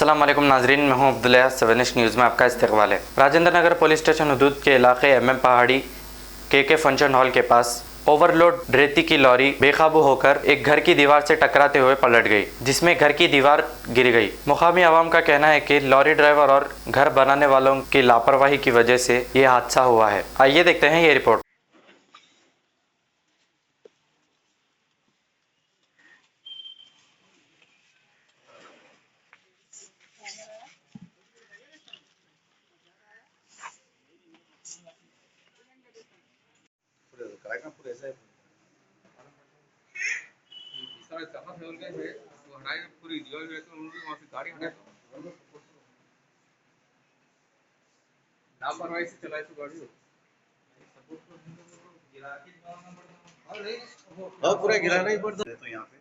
अस्सलाम वालेकुम नाजरीन, मैं हूं अब्दुल्ला। 7 न्यूज़ में आपका इस्तकबाल है। राजेंद्र नगर पुलिस स्टेशन हदूद के इलाके MM पहाड़ी के फंक्शन हॉल के पास ओवरलोड रेती की लॉरी बेकाबू होकर एक घर की दीवार से टकराते हुए पलट गई, जिसमें घर की दीवार गिर गई। मुकामी आवाम का कहना है कि लॉरी ड्राइवर और घर बनाने वालों की लापरवाही की वजह से ये हादसा हुआ है। आइए देखते हैं ये रिपोर्ट। पूरी दीवार जो है तो उनकी वहाँ से गाड़ी हटाए लापरवाही से चलाए तो गाड़ी पूरा गिराना ही पड़ता है। तो यहाँ पे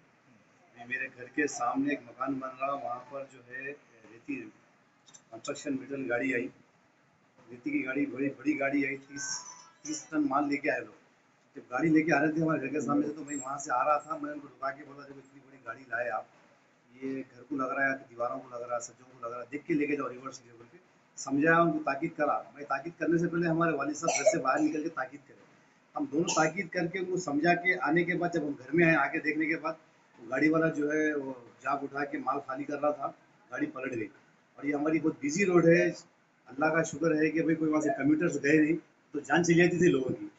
मेरे घर के सामने एक मकान बन रहा, वहाँ पर जो है रेती कंस्ट्रक्शन मेटल गाड़ी आई, रेती की गाड़ी, बड़ी बड़ी गाड़ी आई, 30 टन माल लेके आए लोग। जब गाड़ी लेके आ रहे थे हमारे घर के सामने से, तो मैं वहाँ से आ रहा था, मैं उनको रुका के बोला, जब इतनी बड़ी गाड़ी लाए आप, ये घर को लग रहा है, दीवारों को लग रहा है, सज्जों को लग रहा है, देख के लेके जाओ रिवर्स गियर बोल के समझाया, उनको ताकीद करा। मैं ताकीद करने से पहले हमारे वालिद साहब घर से बाहर निकल के ताकीद करे, हम दोनों ताकीद करके उनको समझा के आने के बाद जब हम घर में आए, आके देखने के बाद वो गाड़ी वाला जो है वो जाग उठा के माल खाली कर रहा था, गाड़ी पलट गई। और ये हमारी बहुत बिजी रोड है, अल्लाह का शुक्र है कि भाई कोई वहाँ से कम्यूटर्स गए नहीं तो जान चली जाती थी लोगों की।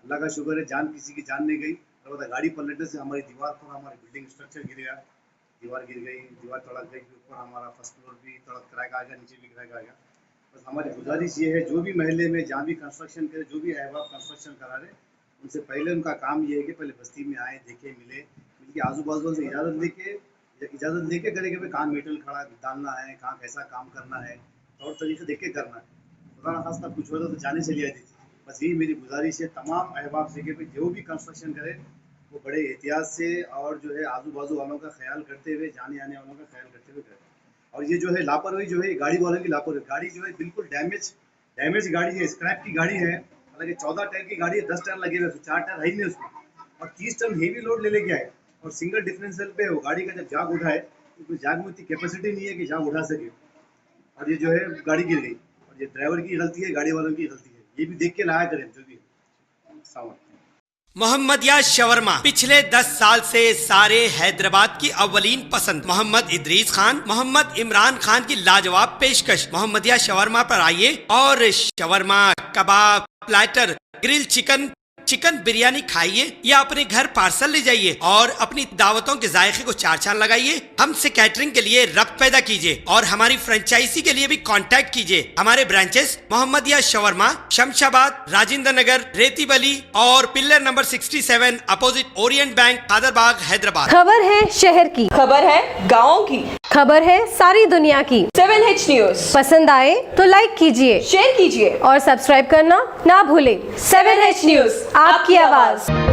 अल्लाह का शुक्र है जान किसी की जान नहीं गई। और गाड़ी पलटने से हमारी दीवार पर हमारी बिल्डिंग स्ट्रक्चर गिर गया, दीवार गिर गई, दीवार तड़क गई, ऊपर हमारा फर्स्ट फ्लोर भी तड़क क्रैक आ गया, नीचे भी क्रैक आ गया। बस हमारी गुजारिश ये है, जो भी महल्ले में जहाँ भी कंस्ट्रक्शन करे, जो भी अहबाब कंस्ट्रक्शन करा रहे, उनसे पहले उनका काम ये है कि पहले बस्ती में आए, देखे, मिले, मिल के आजू बाजू से इजाज़त लेके करे कि भाई कहाँ मेटल खड़ा डालना है, कहाँ कैसा काम करना है, तौर तरीके देख के करना है। खुदा ना खास्ता कुछ होता तो जाने चली जाती थी। बस यही मेरी गुजारिश है तमाम अहबाब से कि भाई जो भी कंस्ट्रक्शन करे वो बड़े एहतियात से और जो है आजू बाजू वालों का ख्याल करते हुए, जाने आने वालों का ख्याल करते हुए करे। और ये जो है लापरवाही जो है गाड़ी वालों की लापरवाही, गाड़ी जो है बिल्कुल डैमेज गाड़ी है, स्क्रैप की गाड़ी है। हालांकि 14 टायर की गाड़ी है, 10 टायर लगे हुए, 4 टायर है ही नहीं उसमें, और 30 टन हेवी लोड ले लेके आए। और सिंगल डिफरेंशियल पे वो गाड़ी का जब जाग उठा है तो जाग में उतनी कैपेसिटी नहीं है कि जाग उठा सके, और ये जो है गाड़ी गिर गई। और ये ड्राइवर की गलती है, गाड़ी वालों की गलती है, ये भी देख के लाया करें जो भी है। मोहम्मदिया शवरमा पिछले 10 साल से सारे हैदराबाद की अव्वलीन पसंद मोहम्मद इदरीस खान, मोहम्मद इमरान खान की लाजवाब पेशकश। मोहम्मदिया शवरमा पर आइए और शवरमा, कबाब, प्लेटर, ग्रिल चिकन बिरयानी खाइए या अपने घर पार्सल ले जाइए और अपनी दावतों के जायके को 4 चांद लगाइए। हमसे कैटरिंग के लिए रब्त पैदा कीजिए और हमारी फ्रेंचाइजी के लिए भी कांटेक्ट कीजिए। हमारे ब्रांचेस मोहम्मदिया शवरमा, शमशाबाद, राजेंद्र नगर, रेती बली और pillar number 67 opposite Orient bank, Khadarbagh, Hyderabad. खबर है शहर की, खबर है गाँव की, खबर है सारी दुनिया की। 7H न्यूज़ पसंद आए तो लाइक कीजिए, शेयर कीजिए और सब्सक्राइब करना ना भूलें। 7H न्यूज़, आपकी आवाज।